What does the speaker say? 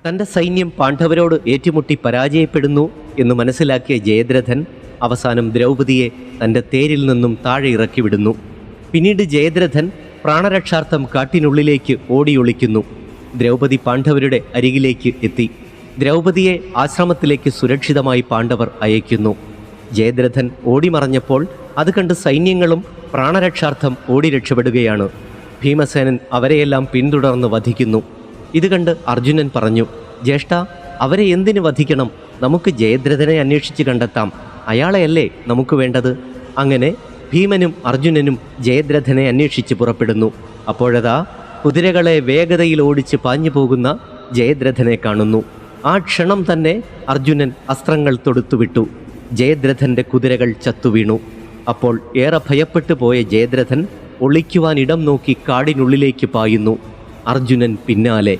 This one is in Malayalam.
തൻ്റെ സൈന്യം പാണ്ഡവരോട് ഏറ്റുമുട്ടി പരാജയപ്പെടുന്നു എന്ന് മനസ്സിലാക്കിയ ജയദ്രഥൻ അവസാനം ദ്രൗപദിയെ തൻ്റെ തേരിൽ നിന്നും താഴെ ഇറക്കി വിടുന്നു. പിന്നീട് ജയദ്രഥൻ പ്രാണരക്ഷാർത്ഥം കാട്ടിനുള്ളിലേക്ക് ഓടിയൊളിക്കുന്നു. ദ്രൗപദി പാണ്ഡവരുടെ അരികിലേക്ക് എത്തി. ദ്രൗപദിയെ ആശ്രമത്തിലേക്ക് സുരക്ഷിതമായി പാണ്ഡവർ അയക്കുന്നു. ജയദ്രഥൻ ഓടിമറഞ്ഞപ്പോൾ അത് കണ്ട് സൈന്യങ്ങളും പ്രാണരക്ഷാർത്ഥം ഓടി രക്ഷപ്പെടുകയാണ്. ഭീമസേനൻ അവരെയെല്ലാം പിന്തുടർന്ന് വധിക്കുന്നു. ഇത് കണ്ട് അർജുനൻ പറഞ്ഞു, ജ്യേഷ്ഠ, അവരെ എന്തിനു വധിക്കണം? നമുക്ക് ജയദ്രഥനെ അന്വേഷിച്ച് കണ്ടെത്താം. അയാളെയല്ലേ നമുക്ക് വേണ്ടത്. അങ്ങനെ ഭീമനും അർജുനനും ജയദ്രഥനെ അന്വേഷിച്ച് പുറപ്പെടുന്നു. അപ്പോഴതാ കുതിരകളെ വേഗതയിൽ ഓടിച്ച് പാഞ്ഞു പോകുന്ന ജയദ്രഥനെ കാണുന്നു. ആ ക്ഷണം തന്നെ അർജുനൻ അസ്ത്രങ്ങൾ തൊടുത്തുവിട്ടു. ജയദ്രഥൻ്റെ കുതിരകൾ ചത്തുവീണു. അപ്പോൾ ഏറെ ഭയപ്പെട്ടു പോയ ജയദ്രഥൻ ഒളിക്കുവാൻ ഇടം നോക്കി കാടിനുള്ളിലേക്ക് പായുന്നു. അർജുനൻ പിന്നാലെ.